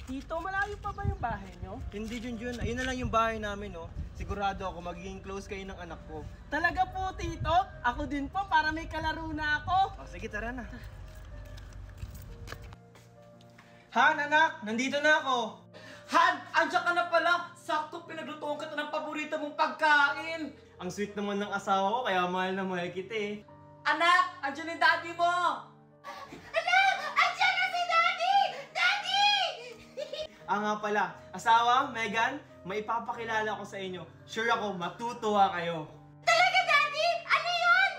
Tito, malayo pa ba yung bahay nyo? Hindi, Junjun. Ayun na lang yung bahay namin, no? Sigurado ako magiging close kayo ng anak ko. Talaga po, Tito? Ako din po, para may kalaro na ako. O, sige, tara na. Han, anak! Nandito na ako! Han! Andiyan ka na pala! Sakto pinaglutuan kita ng paborito mong pagkain! Ang sweet naman ng asawa ko, kaya mahal na mahal kita eh. Anak! Andiyan yung daddy mo! Anak! Andiyan na si Daddy! Daddy! Nga pala, asawa, Megan, may ipapakilala ko sa inyo. Sure ako, matutuwa kayo. Talaga, Daddy? Ano yun?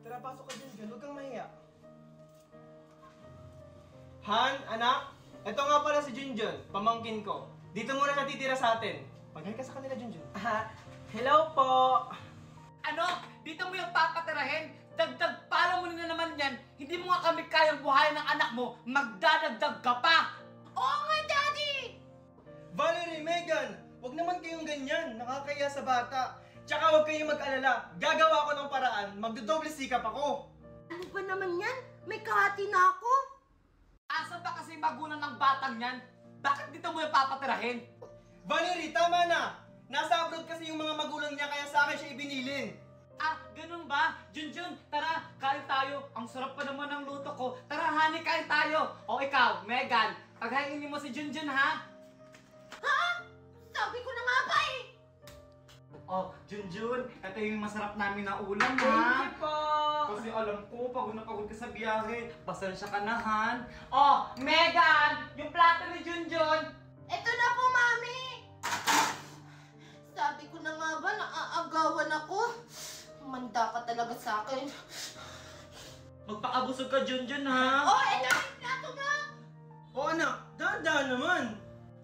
Tara, pasok ka dyan, huwag kang mahiya. Han, anak, ito nga pala si Junjun, pamangkin ko. Dito muna siya titira sa atin. Mag-hi ka sa kanila, Junjun. Hello po. Ano? Dito mo yung papatirahin? Dagdag pala mo na naman yan. Hindi mo nga kami kayang buhayin ng anak mo. Magdadagdag ka pa! Oo nga, Daddy! Valerie, Megan, huwag naman kayong ganyan. Nakakaya sa bata. Tsaka huwag kayong mag-alala. Gagawa ko ng paraan. Magdodoble sikap ako. Ano ba naman yan? May kahati na ako. Asa ba kasi magulang ng batang yan? Bakit dito mo yung papatirahin? Valerie, tama na. Nasa abroad kasi yung mga magulang niya kaya sa akin siya ibinilin. Ah, ganun ba? Junjun, tara, kain tayo. Ang sarap pa naman ng luto ko. Tara, honey, kain tayo. O ikaw, Megan, paghaingin mo si Junjun, ha? Ha? Sabi ko na nga ba eh. Oh, Junjun, ito yung masarap namin na ulam, Thank ha? you po. Kasi alam ko, pagod na pagod ka sa biyahe. Pasensya ka na, Han. Oh, Megan, yung plato ni Junjun. Ito na po, Mami. Sabi ko na nga ba, naaagawan ako. Manda ka talaga sa akin. Magpakabusog ka, Junjun, ha? Oh, ito yung plato mo. O anak, dahan-dahan naman.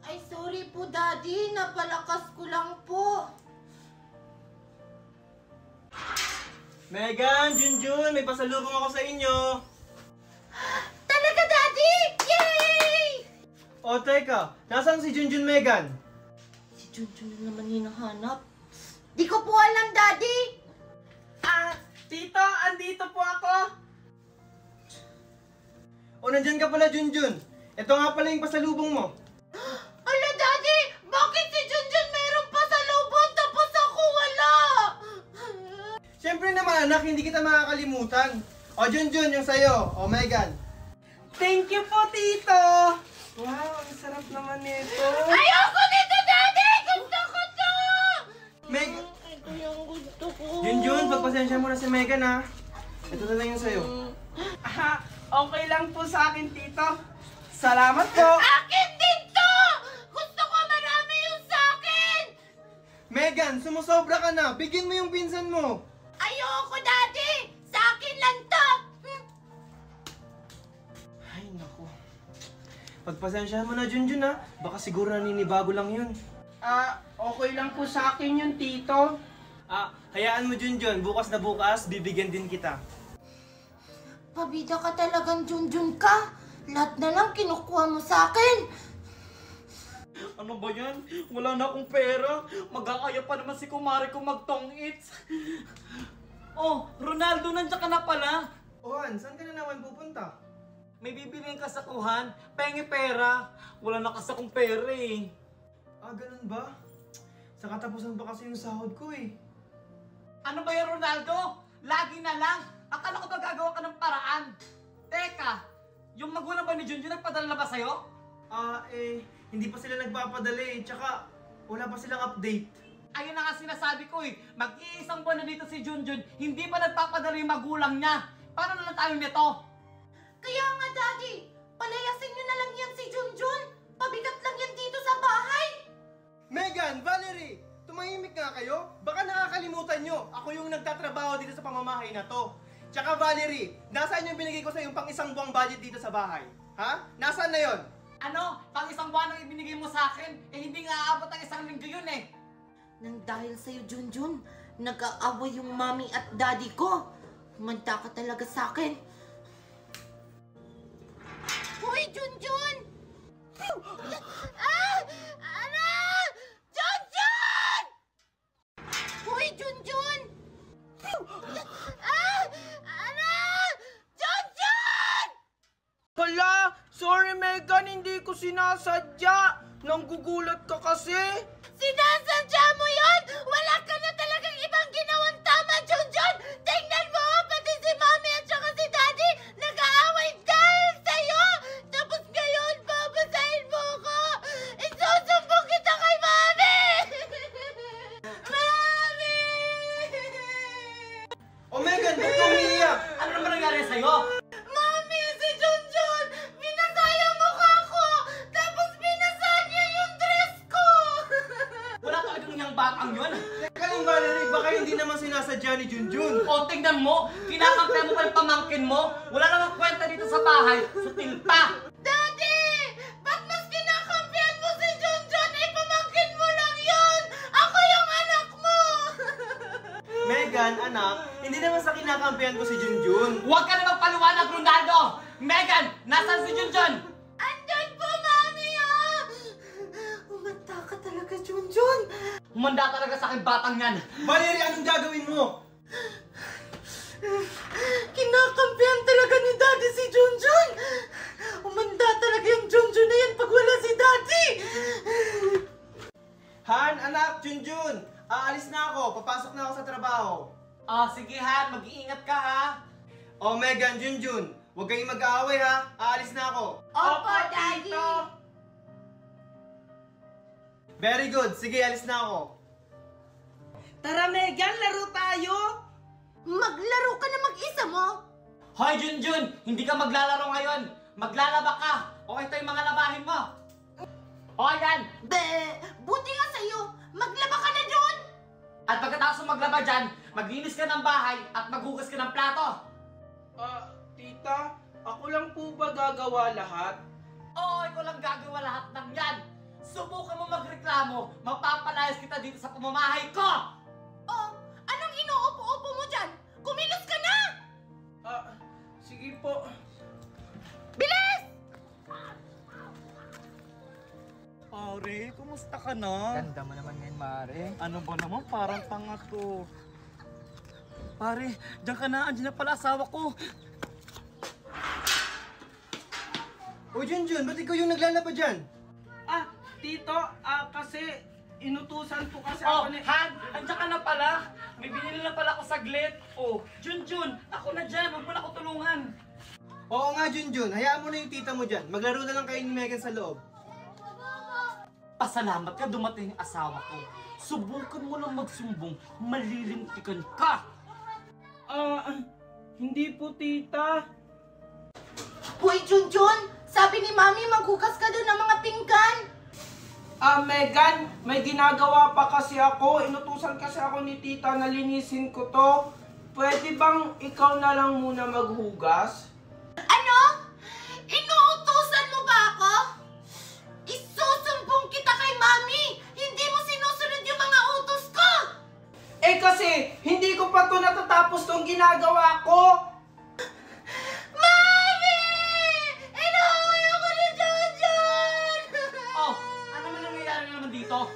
Ay, sorry po, Daddy. Napalakas ko lang po. Megan, Junjun, may pasalubong ako sa inyo. Talaga, Daddy! Yay! O teka, nasaan si Junjun, Megan? Si Junjun na naman hinahanap. Di ko po alam, Daddy. Tito, andito po ako. O nandyan ka pala, Junjun. Ito nga pala yung pasalubong mo. Ala, Daddy! Bakit si Junjun meron pa sa lubon tapos ako wala? Siyempre naman, anak, hindi kita makakalimutan. O Junjun, yung sayo. O Megan. Thank you po, Tito. Wow, ang sarap naman nito. Ayoko dito, Daddy! Gusto ko to! Meg... Ito yung gusto ko. Junjun, pagpasensya mo na si Megan, ha. Ito na lang yung sayo. Okay lang po sa akin, Tito. Salamat po. Akin din to! Gusto ko marami yung sa akin! Megan, sumusobra ka na. Bigyan mo yung pinsan mo. Ayoko, Daddy! Sa akin lang to! Ay, naku. Pagpasensyahan mo na, Junjun, ha. Baka siguro naninibago lang yun. Okay lang po sa akin yun, Tito. Hayaan mo, Junjun. Bukas na bukas, bibigyan din kita. Pabida ka talagang Junjun ka. Lahat na lang kinukuha mo sa akin. Ano ba yan? Wala na akong pera. Mag-aaya pa naman si kumare ko mag-tong-its. Oh, Ronaldo, nandiyan ka na pala. Ohan, saan ka na naman pupunta? May bibiliin ka sa kuhan. Pengi pera. Wala na kasi akong pera eh. Ganun ba? Sa katapusan pa kasi yung sahod ko eh. Ano ba yan, Ronaldo? Lagi na lang. Akala ko ba gagawa ka ng paraan? Teka, yung magulang ba ni Junjun nagpadala na ba sa'yo? Hindi pa sila nagpapadala eh. Tsaka, wala pa silang update. Ayun na nga sinasabi ko eh. Mag-iisang buwan na dito si Junjun, hindi pa nagpapadala yung magulang niya. Paano na lang tayo nito? Kaya nga, Daddy, palayasin nyo na lang yan si Junjun. Pabigat lang yan dito sa bahay. Megan, Valerie, tumahimik nga kayo. Baka nakakalimutan nyo, ako yung nagtatrabaho dito sa pamamahay na to. Tsaka Valerie, nasaan yung binigay ko sa yung pang isang buwang budget dito sa bahay? Ha? Nasaan na yon? Ano? Pang isang buwan ang ibinigay mo sa akin? Eh hindi nga aabot ang isang linggo yun eh. Nang dahil sa'yo, Junjun, nag-aaway yung mommy at daddy ko. Manda ka talaga sa akin. Hoy, Junjun! Ano? Junjun! Hoy, Junjun! Ano? Junjun! Hala, sorry Megan, hindi ko sinasadya. sinasadya. Nanggugulat ka kasi. Sinasadya mo yun! Wala ka na talagang ibang ginawang tama, Junjun! Tingnan mo, pati si Mami at saka si Daddy nag-aaway dahil sa'yo! Tapos ngayon, babasahin mo ko! Isusumbong kita kay Mami! Mami! Oh, Megan, ba't ka umiiyak? Ano naman nangyari sa'yo? Mami, si Junjun! Binasa yung mukha ko! Tapos binasa niya yung dress ko! Wala talagang yung batang yun. Teka lang, Valerie, baka hindi naman sinasadya ni Junjun. O, tingnan mo, kinakampihan mo pa yung pamangkin mo. Wala namang kwenta dito sa bahay. Sutil pa. Daddy! Ba't mas kinakampihan mo si Junjun? Eh, pamangkin mo lang yun! Ako yung anak mo! Megan, anak, hindi naman sa kinakampihan ko si Junjun. Huwag ka na magpaliwanag, Ronaldo! Megan, nasaan si Junjun? Andyan po, Mami, ah! Umanta ka talaga, Junjun! Humanda talaga sa akin batang yan. Valerie, anong gagawin mo? Kinakampihan talaga ni Daddy si Junjun! Umanda talaga yung Junjun na yan pag wala si Daddy! Han, anak, Junjun, aalis na ako. Papasok na ako sa trabaho. Sige Han, mag-iingat ka ha. Oh, Megan, Junjun, huwag kayong mag-aaway ha. Aalis na ako. Opo, Daddy! Very good. Sige, alis na ako. Tara, Megan, laro tayo. Maglaro ka na mag-isa mo? Hoy Junjun, hindi ka maglalaro ngayon. Maglalaba ka. Okay ito yung mga labahin mo. O yan. Buti nga sa'yo! Maglaba ka na dyan! At pagkatapos mo maglaba dyan, maglinis ka ng bahay at maghugas ka ng plato. Tita, ako lang po ba gagawa lahat? Oo, ikaw lang gagawa lahat ng yan. Subukan mo magreklamo, mapapalayas kita dito sa pamamahay ko! Oh, anong inuupo-upo mo dyan? Kumilos ka na! Sige po. Bilis! Pare, kumusta ka na? Ganda mo naman ngayon, Mare. Ano ba naman? Parang tanga to. Pare, diyan ka na. Andiyan na pala asawa ko. Oh, Junjun, ba't ikaw yung naglalaba dyan? Tito, kasi inutusan po kasi Oh, ako ni... Han! Andiyan ka na pala. May binili na pala ako saglit. Oh, Junjun, ako na dyan. Huwag mo na ako tulungan. Oo nga, Junjun. Hayaan mo na yung tita mo dyan. Maglaro na lang kayo ni Megan sa loob. Pasalamat ka dumating yung asawa ko. Subukan mo lang magsumbong. Malilintikan ka. Hindi po, tita. Hoy, Junjun! Sabi ni Mami, maghugas ka doon ng mga pinggan! Megan, may ginagawa pa kasi ako. Inutusan kasi ako ni tita na linisin ko to. Pwede bang ikaw na lang muna maghugas? Ano? Inuutusan mo ba ako? Isusumbong kita kay Mami! Hindi mo sinusunod yung mga utos ko! Kasi hindi ko pa to natatapos tong ginagawa ko. Mami! Inuuwi ako ni Junjun! Oh, ano man nangyayari naman dito?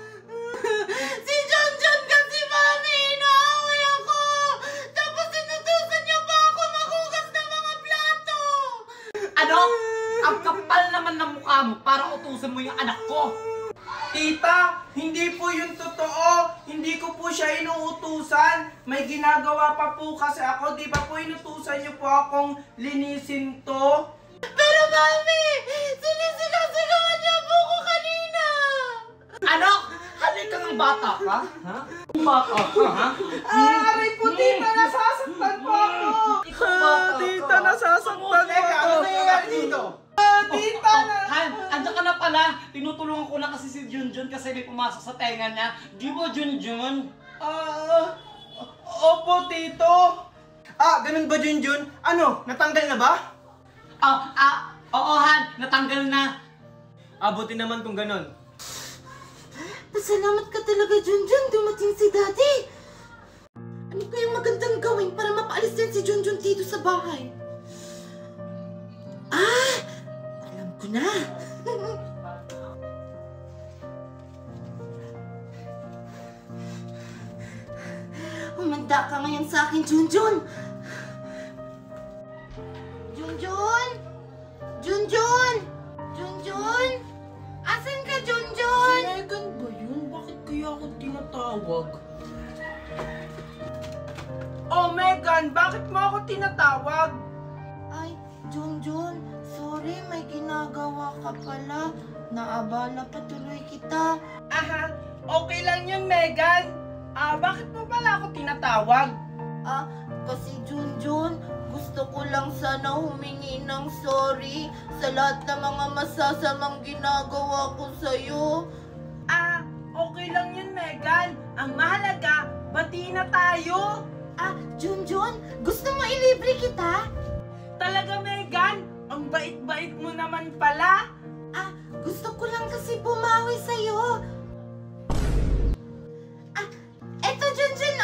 Si Junjun kasi, Mami! Inuuwi ako! Tapos inutusan niya pa ako maghugas ng mga plato! Ano? Ang kapal naman ng mukha mo para utusan mo yung anak ko. Tita, hindi po yung totoo. Hindi ko po siya inuutusan. May ginagawa pa po kasi ako. Di ba po inutusan niyo po akong linisin to? Pero, Mami! Sinisigaw-sigawan niya po ko kanina! Ano? Halika ng bata ka? Ha? Bata ka, ha? Aray po, tita, nasasaktan po ako. Ikaw bata ka. Tita, nasasaktan po Teka, ako. ano nangyayari dito? Tita, Han, andyan ka na pala. Tinutulungan ko na kasi si Junjun kasi may pumasok sa tenga niya. Di ba, Junjun? Opo, tito. Ganun ba, Junjun? Ano, natanggal na ba? Oo, Han. Natanggal na. Buti naman kung ganun. Pasalamat ka talaga, Junjun. Dumating si Daddy. Ano kayang magandang gawin para mapaalis din si Junjun dito sa bahay? Alam ko na. Umanda ka ngayon sa akin, Junjun. Junjun? Junjun? Junjun? tinatawag. Oh, Megan, bakit mo ako tinatawag? Ay, Junjun, sorry, may ginagawa ka pala. Naabala pa tuloy kita. Aha, okay lang yun, Megan. Bakit mo pala ako tinatawag? Kasi Junjun, gusto ko lang sana humingi ng sorry sa lahat ng mga masasamang ginagawa ko sa'yo. Okay lang yun, Megan. Ang mahalaga, bati na tayo. Junjun, gusto mo ilibre kita? Talaga, Megan? Ang bait-bait mo naman pala. Gusto ko lang kasi bumawi sa'yo. Eto Junjun,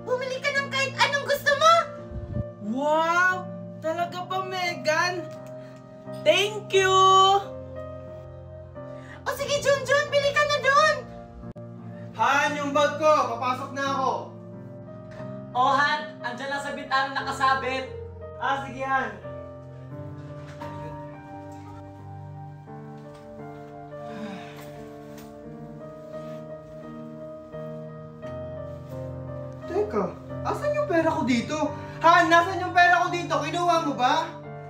bumili ka ng kahit anong gusto mo. Wow! Talaga ba, Megan? Thank you! O sige Junjun, bili ka na doon. Han, yung bag ko! Papasok na ako! Oh, Han, andyan lang sa bintana nakasabit. Sige Han! Teka, asan yung pera ko dito? Han, nasan yung pera ko dito? Kinuha mo ba?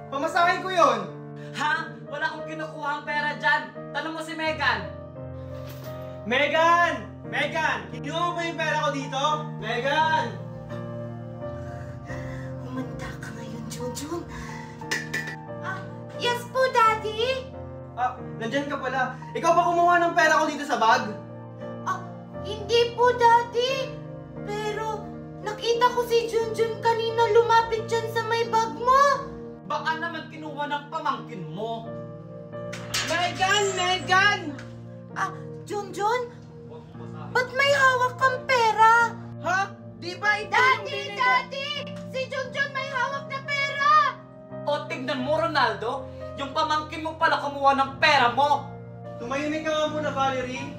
Pamasahin ko yon. Ha? Wala akong kinukuha ang pera dyan. Tanong mo si Megan. Megan! Megan! Kinuha mo ba yung pera ko dito? Megan! Humanda ka ngayon, Junjun. Yes po, Daddy. Nandyan ka pala. Ikaw ba kumuha ng pera ko dito sa bag? Hindi po, Daddy. Pero, nakita ko si Junjun kanina lumapit dyan sa may bag mo. Baka naman kinuha ng pamangkin mo. Megan! Megan! Junjun, ba't may hawak kang pera? Ha? Di ba ito yung Daddy, binigay? Daddy! Si Junjun may hawak na pera! O tignan mo, Ronaldo, yung pamangkin mo pala kumuha ng pera mo. Tumahimik ka nga muna, Valerie.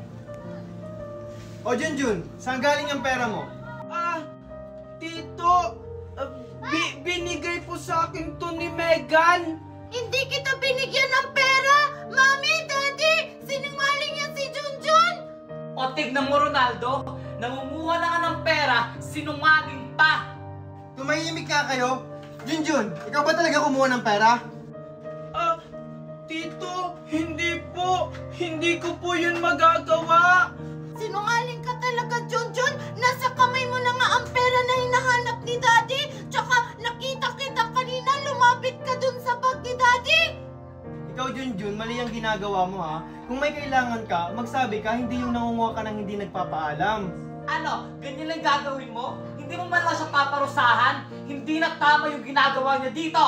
O Junjun, saan galing ang pera mo? Tito, binigay po sa akin to ni Megan. Hindi kita binigyan ng pera! Mami, Daddy! Sinungaling yan si Junjun! O tignan mo, Ronaldo, nangunguha na ka ng pera, sinungaling pa. Tumahimik ka kayo? Junjun, ikaw ba talaga kumuha ng pera? Tito, hindi po. Hindi ko po yun magagawa. Sinungaling ka talaga, Junjun! Nasa kamay mo na nga ang pera na hinahanap ni Daddy! Tsaka nakita kita kanina, lumapit ka dun sa bag ni Daddy! Ikaw, Junjun, mali ang ginagawa mo ha. Kung may kailangan ka, magsabi ka, hindi yung nangunguha ka ng hindi nagpapaalam. Ano, ganyan lang gagawin mo? Hindi mo man lang siya paparusahan? Hindi na tama yung ginagawa niya dito!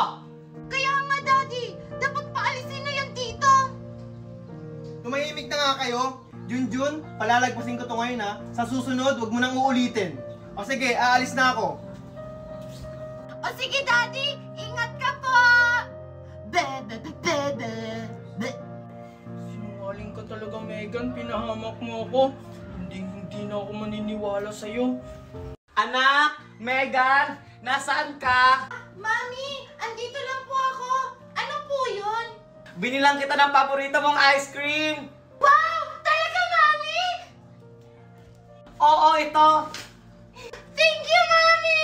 Kaya nga, Daddy! Dapat paalisin na yan dito! Tumahimik na nga kayo. Junjun, palalagpasin ko to ngayon ha. Sa susunod, wag mo nang uulitin. O sige, aalis na ako. O sige, Daddy! Ingat ka po! Sinungaling ka talaga, Megan. Pinahamak mo ako. Hindi na ako maniniwala sa'yo. Anak, Megan, nasaan ka? Mami! Andito lang po ako! Ano po yun? Binilang kita ng paborito mong ice cream. Wow! Talaga, Mami! Oo, ito. Thank you, Mami!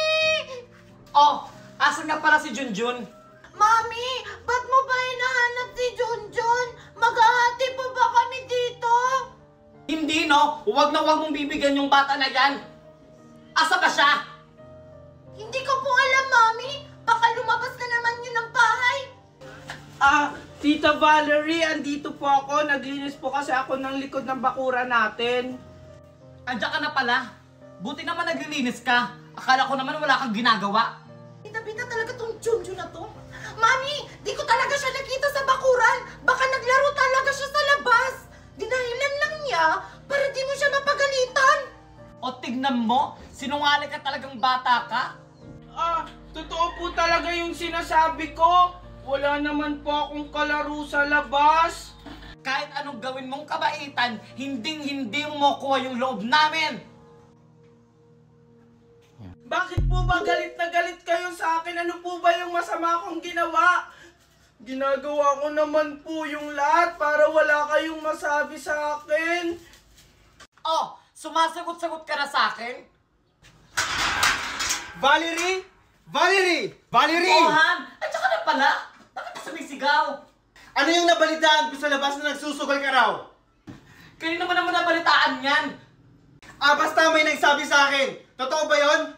Oh, asan nga pala si Junjun? Mami, ba't mo ba hinahanap si Junjun? Maghahati pa ba kami dito? Hindi, no? Huwag na huwag mong bibigyan yung bata na yan. Asa ba siya? Hindi ko po alam, Mami. Baka lumabas na naman yun ng bahay. Tita Valerie, andito po ako. Naglinis po kasi ako ng likod ng bakura natin. Andiyan ka na pala. Buti naman naglilinis ka. Akala ko naman wala kang ginagawa. Bita-bita talaga tong Junjun na to. Mami, di ko talaga siya nakita sa bakuran. Baka naglaro talaga siya sa labas. Dinahilan lang niya para di mo siya mapagalitan. O tignan mo, sinungaling ka talagang bata ka. Totoo po talaga yung sinasabi ko. Wala naman po akong kalaro sa labas. Kahit anong gawin mong kabaitan, hindi mo kuha yung loob namin. Bakit po ba galit na galit kayo sa akin? Ano po ba yung masama kong ginawa? Ginagawa ko naman po yung lahat para wala kayong masabi sa akin. Oh, Sumasagot-sagot ka na sa akin? Valerie! Valerie! Valerie! Oh, Han! At saka na pala! Bakit ka sumisigaw? Ano yung nabalitaan ko sa labas na nagsusugal ka raw? Kanina mo naman nabalitaan yan! Basta may nagsabi sa akin. Totoo ba yon?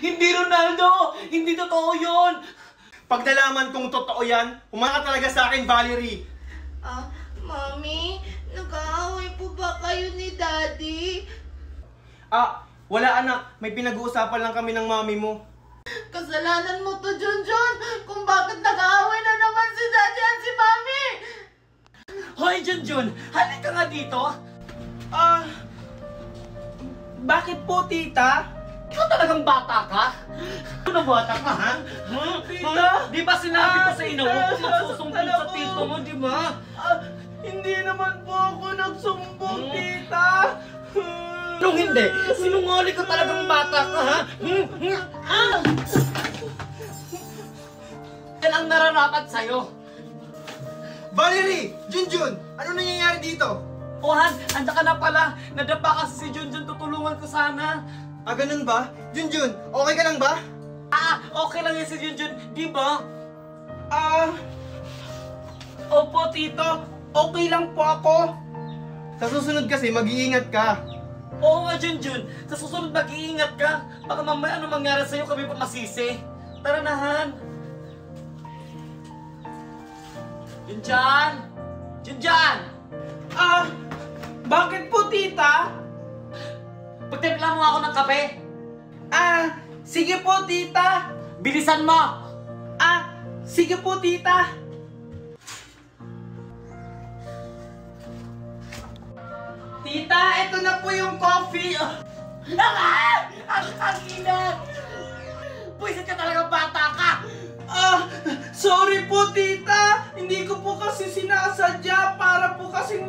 Hindi, Ronaldo! Hindi totoo yun! Pag nalaman kong totoo yan, humanga talaga sa akin, Valerie. Mami, nag-aaway po ba kayo ni Daddy? Wala anak. May pinag-uusapan lang kami ng mami mo. Kasalanan mo to, Junjun, kung bakit nag-aaway na naman si Daddy at si Mami! Hoy, Junjun! Halika nga dito! Bakit po, tita? Ikaw talagang bata ka? Ano bata ka, ha? Tita? Di ba sinabi ko sa ina mo kung Tita, magsusumbong sa ako. tito mo, di ba? Hindi naman po ako nagsumbong, tita. Anong hindi? Sinungaling ka talagang bata ka, ha? Yan ang nararapat sa'yo. Valerie! Junjun! Ano nangyayari dito? O Han, anda ka na pala. Nadapa kasi si Junjun, tutulungan ko sana. Ganun ba? Junjun, okay ka lang ba? Okay lang yan si Junjun, di ba? Opo, tito. Okay lang po ako. Sa susunod kasi, mag-iingat ka. Oo nga, Junjun. Sa susunod mag-iingat ka. Baka mamaya ano mangyari sa'yo, kami pa masisi. Tara na, Han. Junjan! Junjan! Bakit po, tita? Pagtimpla mo ako ng kape. Sige po, tita. Bilisan mo! Sige po, tita. Tita, ito na po yung coffee. Ang ina! Puwisit ka talaga, bata ka! Sorry po, tita. Hindi ko po kasi sinasadya. Para po kasing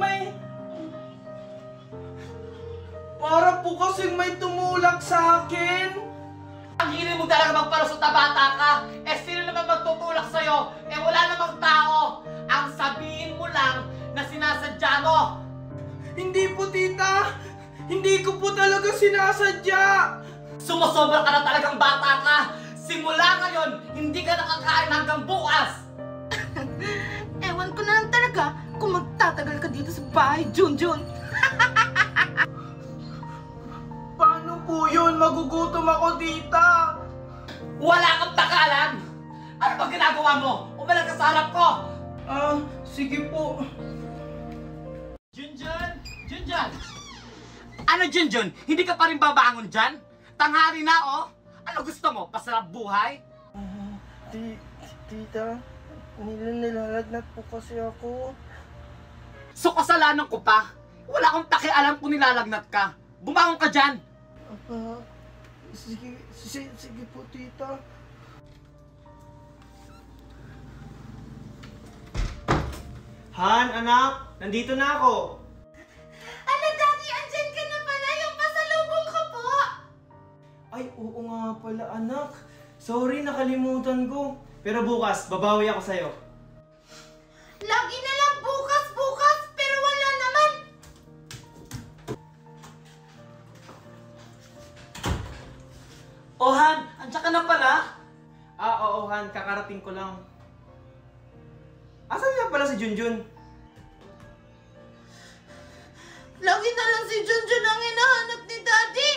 may tumulak sa akin. Ang hiling mo talaga magpalusot na bata ka. Sino naman magtutulak sa'yo? Wala namang tao. Ang sabihin mo lang na sinasadya mo. Hindi po, tita. Hindi ko po talaga sinasadya. Sumusobra ka na talagang bata ka. Simula ngayon, hindi ka nakakain hanggang bukas. Ewan ko na lang talaga kung magtatagal ka dito sa bahay, Junjun. Paano po yun? Magugutom ako, tita. Wala kang pakalam. Ano ba ginagawa mo? Umalag ka sa harap ko. Sige po. Junjun! Junjun! Ano, Junjun? Hindi ka pa rin babangon dyan? Tanghali na, oh! Ano gusto mo? Pasarap buhay? Tita, nilalagnat po kasi ako. So, kasalanan ko pa? Wala akong pakialam kung nilalagnat ka. Bumangon ka dyan! Sige po, tita. Han, anak, nandito na ako. Ano, Daddy? Andyan ka na pala? Yung pasalubong ko po! Ay, oo nga pala, anak. Sorry, nakalimutan ko. Pero bukas, babawi ako sa'yo. Lagi na lang bukas, pero wala naman! Oh, Han! Andiyan ka na pala? Oo, Han, kakarating ko lang. Asan nga pala si Junjun? Lagi na lang si Junjun ang hinahanap ni Daddy!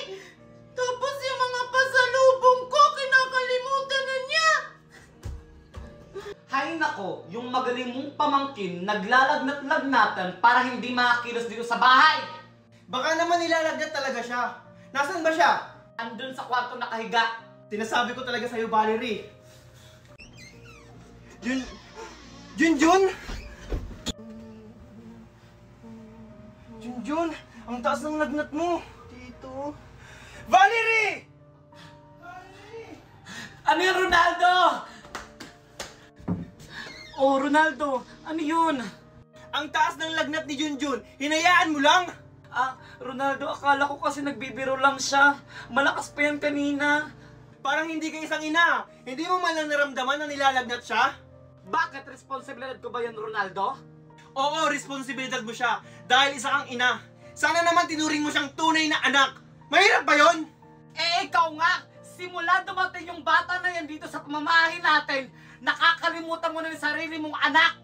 Tapos yung mga pasalubong ko, kinakalimutan na niya! Hay nako, yung magaling mong pamangkin naglalagnat-lagnatan para hindi makakilos dito sa bahay! Baka naman nilalagnat talaga siya. Nasaan ba siya? Andun sa kwarto nakahiga. Sinasabi ko talaga sa'yo, Valerie. Junjun? Junjun, ang taas ng lagnat mo. Tito. Valerie! Ano yun, Ronaldo? Oh, Ronaldo, ano yun? Ang taas ng lagnat ni Junjun, hinayaan mo lang? Ronaldo, akala ko kasi nagbibiro lang siya. Malakas pa yan kanina. Parang hindi ka isang ina. Hindi mo man lang naramdaman na nilalagnat siya? Bakit responsibilidad ko ba yan, Ronaldo? Oo, responsibilidad mo siya. Dahil isa kang ina. Sana naman tinuring mo siyang tunay na anak. Mahirap ba yon? Eh, ikaw nga! Simula dumating yung bata na yan dito sa pamamahay natin, nakakalimutan mo na yung sarili mong anak!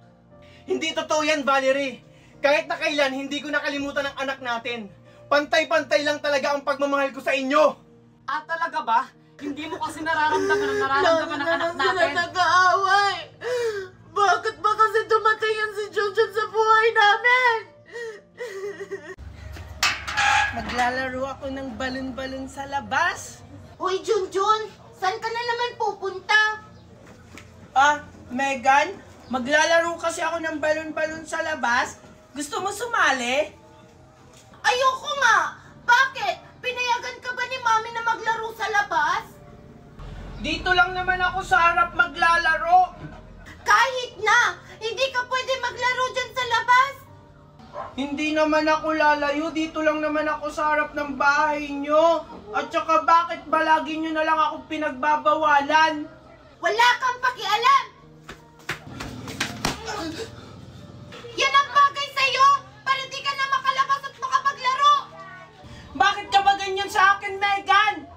Hindi totoo yan, Valerie. Kahit na kailan, hindi ko nakalimutan ang anak natin. Pantay-pantay lang talaga ang pagmamahal ko sa inyo. Ah, talaga ba? Hindi mo kasi nararamdaman ang nararamdaman ng anak natin? nag-aaway. Bakit ba kasi dumating yan si Junjun sa buhay namin? Maglalaro ako ng balon-balon sa labas. Hoy, Junjun! Saan ka na naman pupunta? Ah, Megan, maglalaro kasi ako ng balon-balon sa labas. Gusto mo sumali? Ayoko nga! Bakit? Pinayagan ka ba ni Mami na maglaro sa labas? Dito lang naman ako sa harap maglalaro. Kahit na! Hindi ka pwede maglaro dyan sa labas! Hindi naman ako lalayo. Dito lang naman ako sa harap ng bahay nyo. At saka bakit ba lagi nyo na lang ako pinagbabawalan? Wala kang pakialam! Yan ang bagay sa'yo! Para di ka na makalabas at makapaglaro! Bakit ka ba ganyan sa akin, Megan?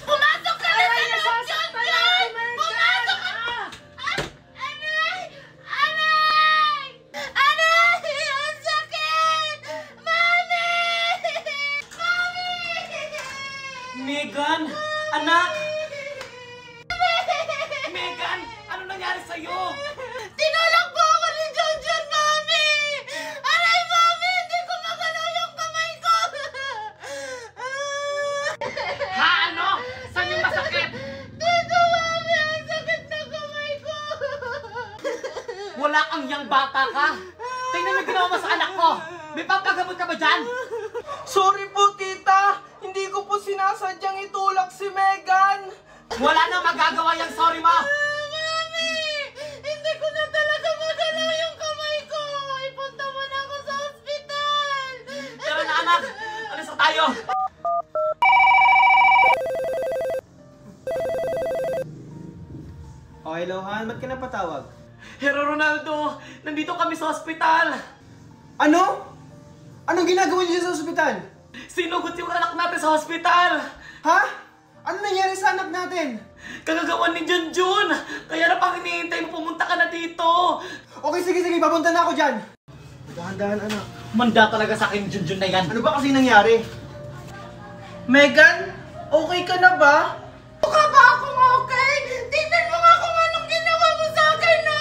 Pumasok ka na Aray, sa loob, nasasaktan Junjun! ako, Megan! Pumasok ka! Aray! Aray! Aray! Ang sakit! Mami! Mami! Megan! Anak! Megan! Ano nangyari sa'yo? Tinulak po ako ni Junjun, Mami! Aray, Mami! Hindi ko magalaw yung kamay ko! Ha? Ano? Saan yung masakit? Dito, Mami! Ang sakit na kamay ko! Wala kang yang bata ka! Tingnan mo yung ginawa mo sa anak ko! May pampagamot ka ba dyan? Sorry po, tita. Hindi ko po sinasadyang itulak si Megan. Wala na magagawa yung sorry mo! Mami! Hindi ko na talaga magalaw yung kamay ko! Ipunta mo na ako sa ospital! Tara na anak! Alis na tayo! Oh, hello, Han. Ba't ka napatawag? Hero Ronaldo! Nandito kami sa ospital! Ano? Anong ginagawa niyo sa ospital? Sinugot yung anak natin sa ospital! Ha? Ano nangyari sa anak natin? Kagagawan ni Junjun! Kaya na pang hinihintay mo pumunta ka na dito! Okay, sige, papunta na ako dyan. Dahan-dahan, anak. Manda talaga sa akin Junjun na yan! Ano ba kasi nangyari? Megan, okay ka na ba? Mukha ba akong okay? Tingnan mo nga kung anong ginawa mo sa akin, no?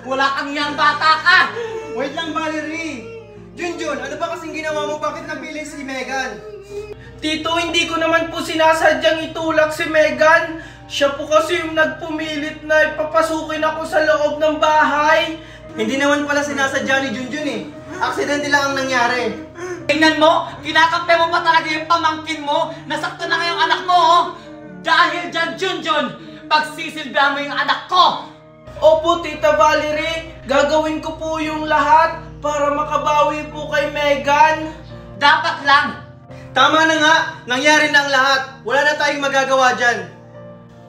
Wala kang yang bata ka! Wait lang, Valerie. Junjun, ano ba kasing ginawa mo? Bakit napili si Megan? Tito, hindi ko naman po sinasadyang itulak si Megan. Siya po kasi yung nagpumilit na ipapasukin ako sa loob ng bahay. Hindi naman pala sinasadya ni Junjun eh. Aksidente lang ang nangyari. Tingnan mo! Kinakampi mo pa talaga yung pamangkin mo! Nasakto na ngayong anak mo, oh! Dahil dyan, Junjun! Pagsisilbihan mo yung anak ko! Opo, Tita Valerie. Gagawin ko po yung lahat para makabawi po kay Megan. Dapat lang! Tama na nga, nangyari na ang lahat. Wala na tayong magagawa dyan.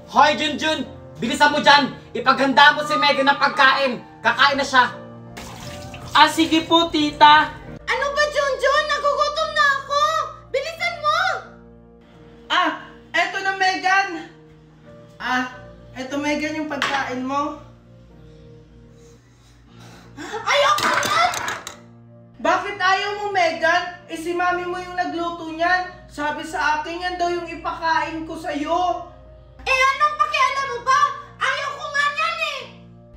Hoy, Junjun! Bilisan mo dyan! Ipaghanda mo si Megan ng pagkain! Kakain na siya! Ah, sige po, Tita. Ano ba, Junjun? Nagugutom na ako! Bilisan mo! Ah, eto na, Megan. Ah, eto, Megan, yung pagkain mo. Ayoko yan! Bakit ayaw mo, Megan? Eh, si mami mo yung nagluto niyan. Sabi sa akin yan daw yung ipakain ko sa'yo. Eh, anong pakialam mo ba? Ayaw ko nga yan eh!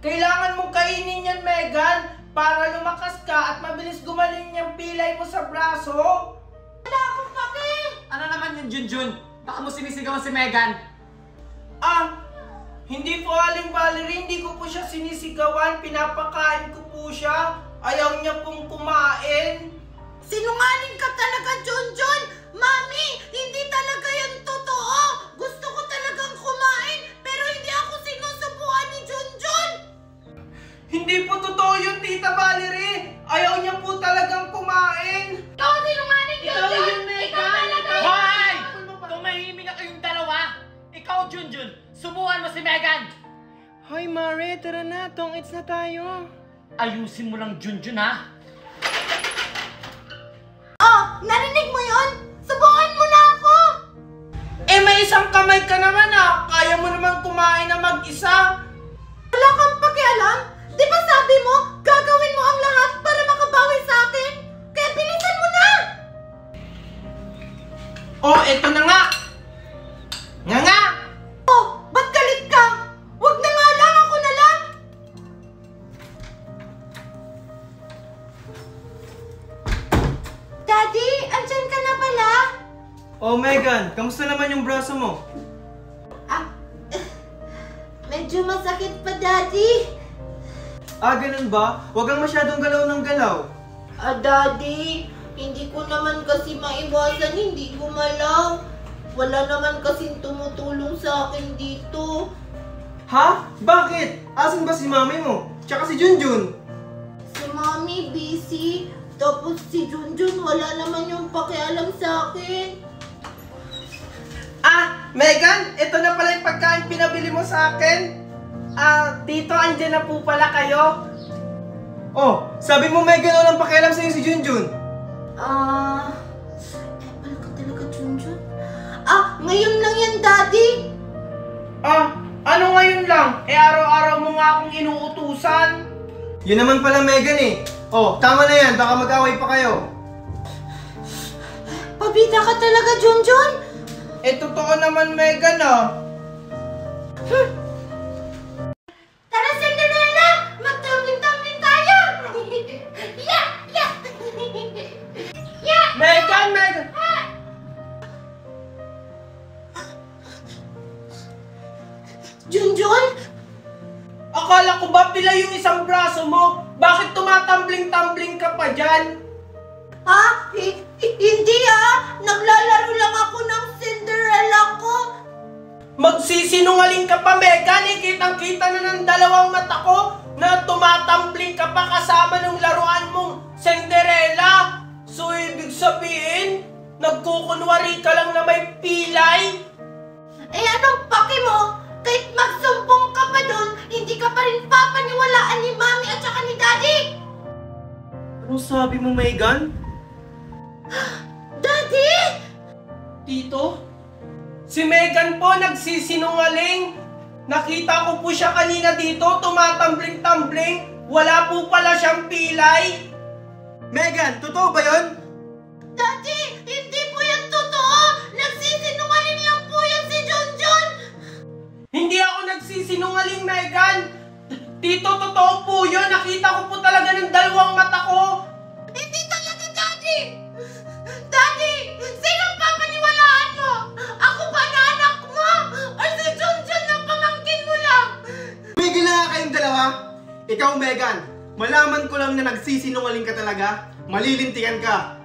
Kailangan mong kainin yan, Megan, para lumakas ka at mabilis gumaling yung pilay mo sa braso. Wala akong paki! Ano naman yung Junjun? Baka mo sinisigawan si Megan? Ah, hindi po, Aling Valerie, hindi ko po siya sinisigawan. Pinapakain ko po siya. Ayaw niya pong kumain. Sinungaling ka talaga, Junjun! Mami, hindi talaga yan totoo! Gusto ko talagang kumain, pero hindi ako sinusubuan ni Junjun! Hindi po totoo yun, Tita Valerie. Ayaw niya po talagang kumain. Ikaw ang sinungaling, Junjun! Ikaw talaga! Hoy! Tumahimik na kayong dalawa! Ikaw, Junjun! Subukan mo si Megan! Hoy, Mare, tara na. Tong-its na tayo. Ayusin mo lang, Junjun, ha? Oh, Narinig mo yon? Subukan mo na ako! Eh may isang kamay ka naman ah. Kaya mo naman kumain na mag-isa. Wala kang pakialam? Di ba sabi mo, gagawin mo ang lahat para makabawi sa akin? Kaya bilisan mo na! Oh, eto na nga. Nga! Oh, ba't galit ka? Wag na nga lang, ako na lang! Daddy, andyan ka na pala? Oh, Megan, kamusta naman yung braso mo? Medyo masakit pa, Daddy. Ganun ba? Huwag kang masyadong galaw ng galaw. Daddy, hindi ko naman kasi maiwasan, hindi gumalaw. Wala naman kasing tumutulong sa akin dito. Ha? Bakit? Asan ba si mami mo? Tsaka si Junjun? Si Mommy busy, tapos si Junjun wala naman yung pakialam sa akin. Megan, ito na pala yung pagkain pinabili mo sa akin. Dito, andyan na po pala kayo. Oh, sabi mo Megan walang pakialam sa'yo si Junjun. Wala ka talaga, Junjun? Ngayon lang yan, Daddy. Ano ngayon lang? Araw-araw mo nga akong inuutusan. Yun naman pala Megan eh. Oh, tama na yan, baka mag-away pa kayo. Pabida ka talaga, Junjun? Totoo naman, Megan Tara, Cinderella! Magtumbling-tumbling tayo! Yeah! Yeah! Yeah! Megan! Junjun? Akala ko ba pila yung isang braso mo? Bakit tumatambling-tambling ka pa dyan? Hindi Naglalaro lang ako ng Cinderella ko. Magsisinungaling ka pa, Megan. Kitang-kita na ng dalawang mata ko na tumatambling ka pa kasama ng laruan mong Cinderella. So, ibig sabihin, nagkukunwari ka lang na may pilay? Anong paki mo? Kahit magsumbong ka pa doon, hindi ka pa rin papaniwalaan ni Mami at saka ni Daddy. Anong sabi mo, Megan? Daddy! Tito? Si Megan po nagsisinungaling. Nakita ko po siya kanina dito, tumatambling-tambling. Wala po pala siyang pilay. Megan, totoo ba yun? Daddy! Hindi po yan totoo! Nagsisinungaling lang po yan si Junjun! Hindi ako nagsisinungaling, Megan. Tito, totoo po yun. Nakita ko po talaga ng dalawang mata ko. Hindi talaga, Daddy! Daddy! Sinong papaniwalaan mo? Ako ba na anak mo? Or si Junjun na pamangkin mo lang? Tumigil na nga kayong dalawa. Ikaw, Megan, malaman ko lang na nagsisinungaling ka talaga. Malilintikan ka.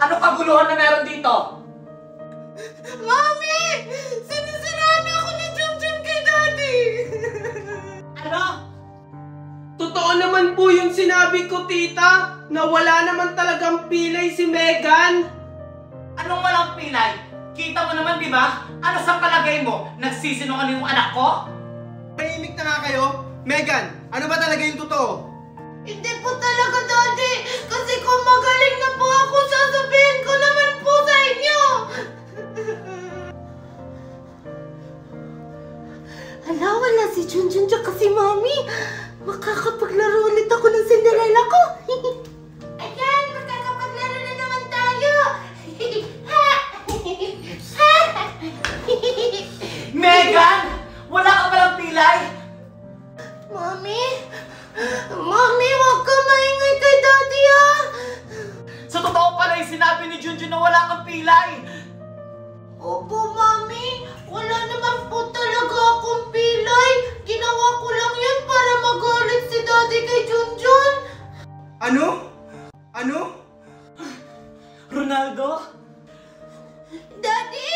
Ano kaguluhan na meron dito? Mami! Sinisiraan ako ni Junjun kay Daddy! Ano? Totoo naman po yung sinabi ko, tita, na wala naman talagang pilay si Megan. Anong walang pilay? Kita mo naman, di ba? Ano sa palagay mo? Nagsisinungaling yung anak ko? Tahimik na nga kayo. Megan, ano ba talaga yung totoo? Hindi po talaga, Daddy! Kasi kung magaling na po ako, sasabihin ko naman po sa inyo! Hala, wala si Junjun tsaka si Mami. Makakapaglaro ulit ako ng Cinderella ko. Ayan, makakapaglaro na naman tayo. Megan! Wala ka palang pilay? Mami? Mami, wag ka maingay kay Daddy, Sa totoo pala yung sinabi ni Junjun na wala kang pilay. Opo, Mami. Wala naman po talaga akong pilay. Ginawa ko lang yan para magalit si Daddy kay Junjun. Ano? Ano? Ronaldo? Daddy!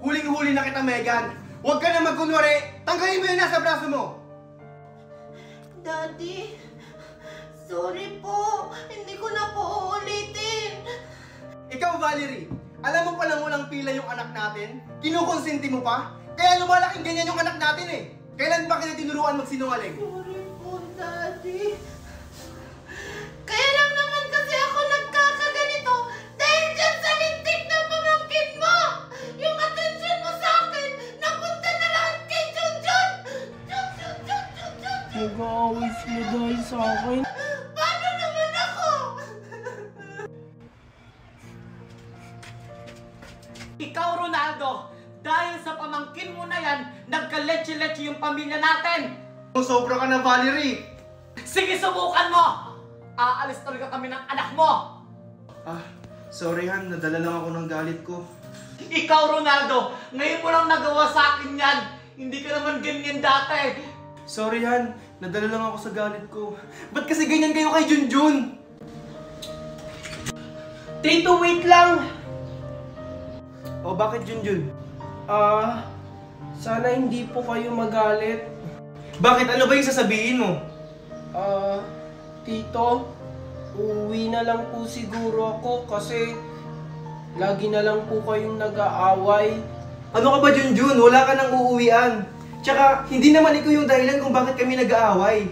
Huling-huli na kita, Megan. Huwag ka na magkunwari. Tanggalin mo yung nasa braso mo. Daddy, sorry po. Hindi ko na po uulitin. Ikaw, Valerie, alam mo palang walang pila yung anak natin? Kinukonsinti mo pa? Kaya lumalaking ganyan yung anak natin eh. Kailan ba kita tinuruan magsinungaling? Sorry po, Daddy. dahil sa akin. Paano naman ako? Ikaw, Ronaldo, dahil sa pamangkin mo na yan, nagka-leche-leche yung pamilya natin. Sobra ka na, Valerie! Sige, subukan mo! Aalis talaga kami ng anak mo! Sorry Han, nadala lang ako ng galit ko. Ikaw, Ronaldo, ngayon mo lang nagawa sa akin yan. Hindi ka naman ganyan dati. Sorry Han, nadala lang ako sa galit ko. Ba't kasi ganyan kayo kay Junjun? Tito, wait lang! O bakit Junjun? Sana hindi po kayo magalit. Bakit? Ano ba yung sasabihin mo? Tito, uuwi na lang po siguro ako kasi lagi na lang po kayong nag-aaway. Ano ka ba Junjun? Wala ka nang uuwian. Tsaka, hindi naman ikaw yung dahilan kung bakit kami nag-aaway.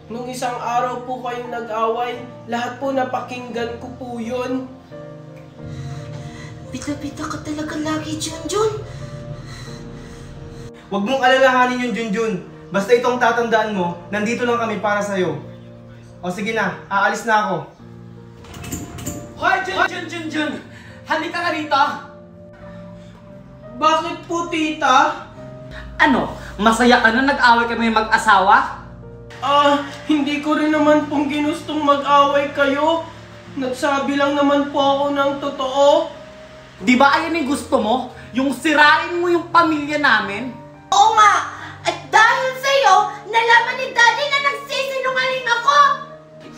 Nung isang araw po kayong nag-away, lahat po napakinggan ko po yun. Bita-bita ka talaga lagi, Junjun. Huwag mong alalahanin yung Junjun. Basta itong tatandaan mo, nandito lang kami para sa'yo. O sige na, aalis na ako. Hoy, Jun! Halika ka rito! Bakit po, tita? Ano? Masaya ka na nag-away kami mag-asawa? Hindi ko rin naman pong ginustong mag-away kayo. Nagsabi lang naman po ako ng totoo. Di ba ayan yung gusto mo? Yung sirain mo yung pamilya namin? Oo nga! At dahil sa'yo, nalaman ni Daddy na nagsisinungaling ako!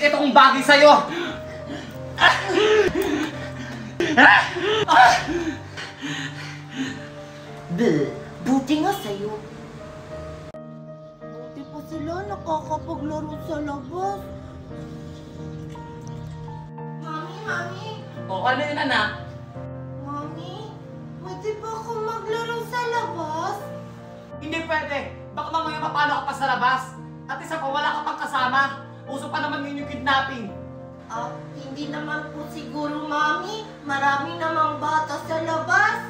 Itong bagay sa'yo! Buti nga sa'yo. Buti pa sila nakakapaglaro sa labas. Mami! O ano yun, anak? Mami, pwede ba ako maglaro sa labas? Hindi pwede. Baka mamaya mapano ka pa sa labas. At isa pa, wala ka pang kasama. Uso pa naman yun yung kidnapping. Hindi naman po siguro, Mami. Marami namang bata sa labas.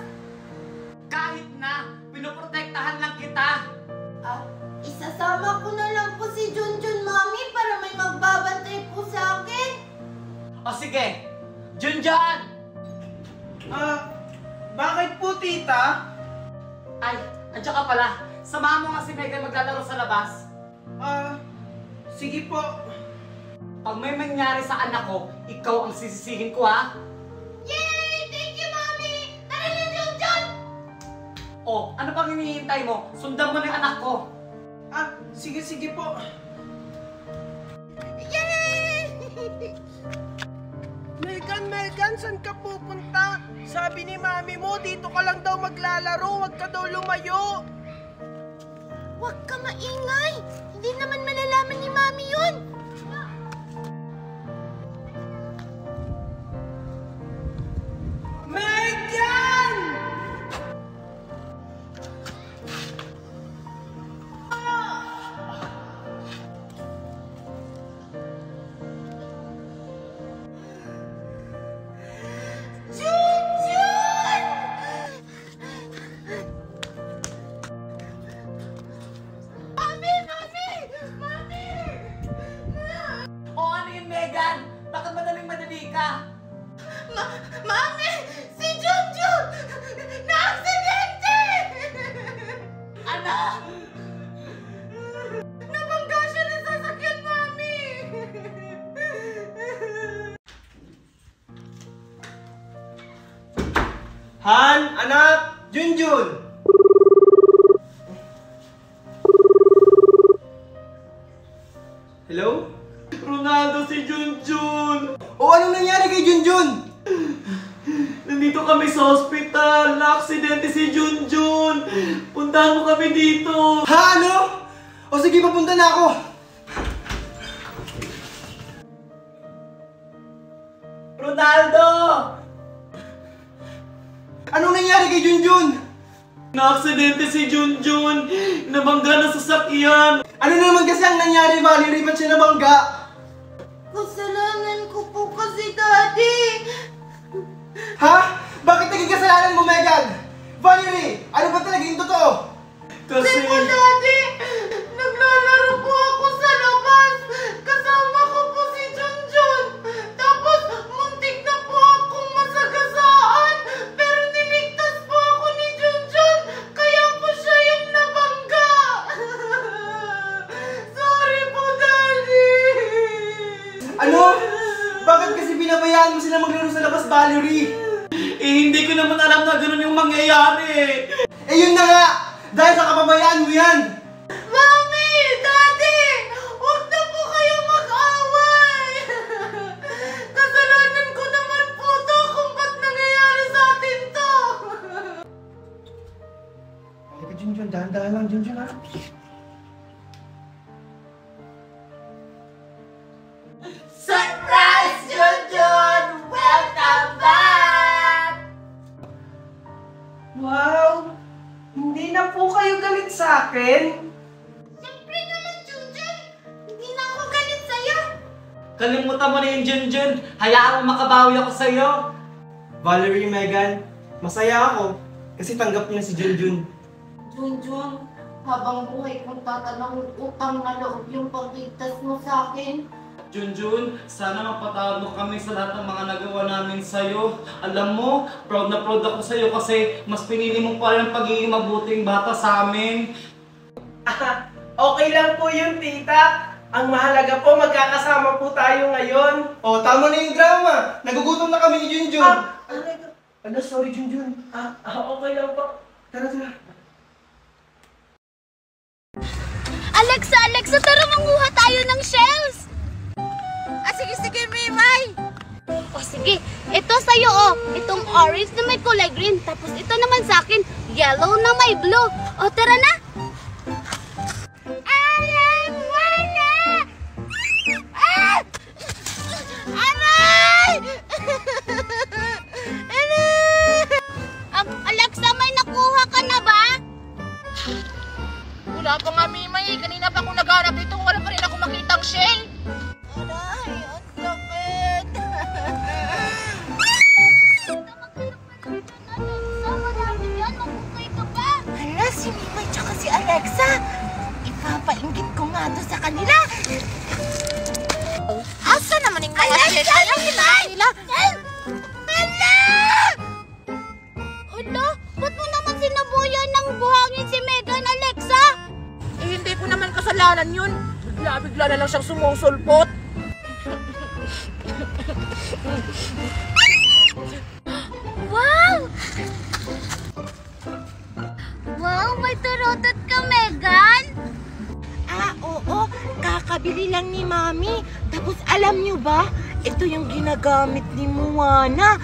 Kahit na, pinoprotektahan lang kita. Isasama ko na lang po si Junjun, Mami, para may magbabantay po sa akin. O sige, Junjun! Bakit po, tita? Ay, andiyan ka pala. Samahan mo nga si Megan maglalaro sa labas. Sige po. Pag may mangyari sa anak ko, ikaw ang sisisihin ko, ha? Yay! Thank you, Mami! Tara na, Junjun! O, ano pang hinihintay mo? Sundan mo na yung anak ko. Sige po. Yay! Megan, saan ka pupunta? Sabi ni mami mo, dito ka lang daw maglalaro, wag ka daw lumayo. Huwag ka maingay! Hindi naman malalaman ni Mami yun! Megan! Junjun! Mami! O, ano yun, Megan? Bakit madaling-madali ka? Mami! Si Junjun! Na-aksidente! Ano? Nabangga siya ng sasakyan, Mami! Han, anak, Junjun! Hello? Ronaldo, si Junjun! O anong nangyari kay Junjun? Nandito kami sa ospital. Na-aksidente si Junjun. Puntahan mo kami dito. Ha, ano? O sige, papunta na ako. Ronaldo! Anong nangyari kay Junjun? Na-aksidente si Junjun. Nabangga na sasakyan. Ano naman kasi ang nangyari, Valerie? Ba't siya nabangga? Kasalanan ko po kasi, Daddy! Ha? Bakit naging kasalanan mo, Megan? Valerie, ano ba talaga yung totoo? Kasi... Daddy! Naglalaro po ako sa labas! hinayaan mo sila maglaro sa labas, Valerie? Eh, hindi ko naman alam na ganun yung mangyayari. Eh yun na nga! Dahil sa kapabayaan mo yan! Mami! Daddy! Huwag na po kayo mag-away! Kasalanan ko naman po to kung ba't nangyayari sa atin to! Halika, Junjun. Dahan-dahan lang, Junjun, ha? Surprise, Junjun! Welcome back! Wow! Hindi na po kayo galit sa akin? Siyempre naman, Junjun! Hindi na ako galit sa'yo! Kalimutan mo na yung Junjun. Hayaan mo makabawi ako sa'yo. Valerie, Megan, masaya ako kasi tanggap niyo na si Junjun. Junjun, habang buhay kong tatanong utang na loob yung pagligtas mo sa akin. Junjun, sana mapatawad mo kami sa lahat ng mga nagawa namin sa'yo. Alam mo, proud na proud ako sa'yo kasi mas pinili mo pa rin ang pagiging mabuting bata sa amin. Okay lang po yun, tita. Ang mahalaga po, magkakasama po tayo ngayon. Oh, tama na yung drama. Nagugutom na kami ni Junjun. Ano, sorry, Junjun. Okay lang po. Tara, tara. Alexa, tara manguha tayo ng shells! Sige, Mimay! Sige. Ito sa'yo, itong orange na may kulay green. Tapos ito naman sa akin, yellow na may blue. Tara na! Wala! Aray! Alexa, may nakuha ka na ba? Wala pa nga, Mimay. Kanina pa ako nagharap dito. Wala pa rin ako makitang shell. Aray, ang sakit! Alexa, marami yan. Magkukay ka ba? Hala, si Mimay tsaka si Alexa. Ipapainggit ko nga to sa kanila. Asa naman yung mga shell? Hala, Mimay! Hala! Hala, ba't mo naman sinabuyan ng buhangin si Megan, Alexa? Eh, hindi ko naman kasalanan yun. Bigla-bigla na lang siyang sumusulpot. Wow! Wow, may turutot ka, Megan! Oo. Kakabili lang ni Mami. Tapos alam niyo ba, ito yung ginagamit ni Moana.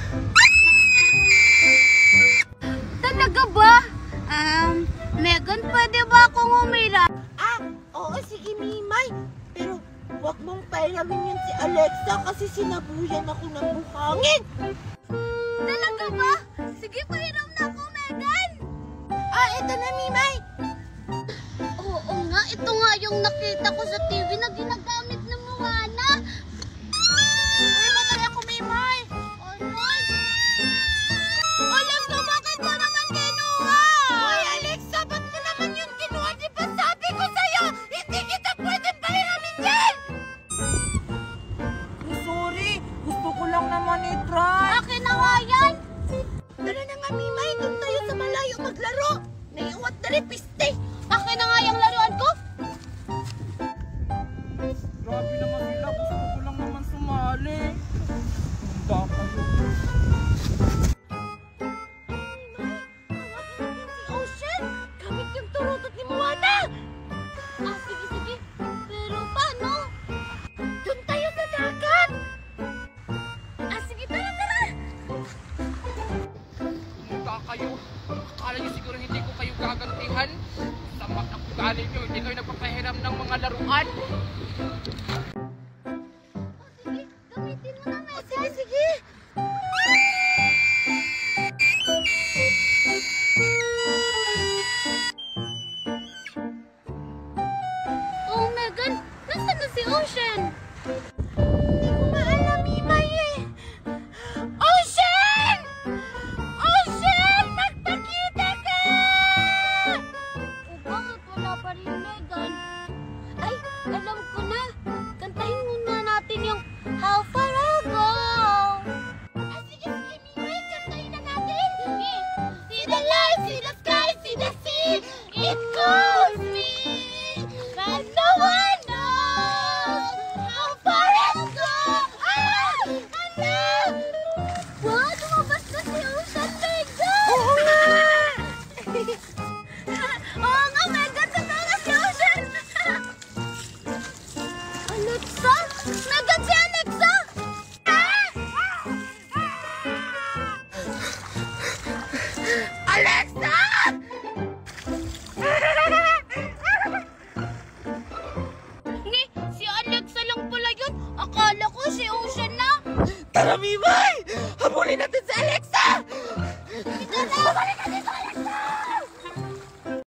Talaga ba? Megan, pwede ba akong umira? Oo, sige, Mimay. Pero huwag mong pailawin yun si Alexa kasi sinabuyan ako ng buhangin. Talaga ba? Sige, pahiram na ako, Megan! Ito na, Mimay. Oo nga, ito nga yung nakita ko sa TV na ginagamit ng Moana. Uy, matay ako, Mimay. Alexa, bakit mo naman kinuha? Uy, Alexa, ba't mo naman yun kinuha? Di ba sabi ko sa'yo, hindi kita pwede pahiramin yan! Sorry, gusto ko lang naman i-try. Akin na nga yan! Tara na nga, Mimay, doon tayo sa malayo maglaro. Naiuwat na rin piste. Akin na nga yung laruan ko! Grabe naman sila. Gusto ko lang naman sumali. Handa kayo. Si Ocean! Gamit yung turutot ni Moana! Sige. Pero paano? Doon tayo sa dagat! Sige, tara! Mukha kayo. Akala niyo siguro hindi ko kayo gagantihan. Sama ang ugali niyo, hindi kayo nagpapahiram ng mga laruan. Sige, gamitin mo na, Megan! Sige! Oh, Megan! Nasaan na si Ocean? Hindi ko maalam, Mimay eh! Ocean! Ocean! Magpakita ka! Bakit wala pa rin, Megan? Ay, alam ko na! Kantahin muna natin yung How Far I'll Go! Sige, Mimay! Kantahin na natin! See the light, see the sky, see the sea! It calls me! But no one knows how far it Alexa? Nandyan si Alexa! Alexa! Si Alexa lang pala yun. Akala ko si Ocean na. Tara, Mimay! Habulin natin si Alexa! Bumalik natin sa Alexa!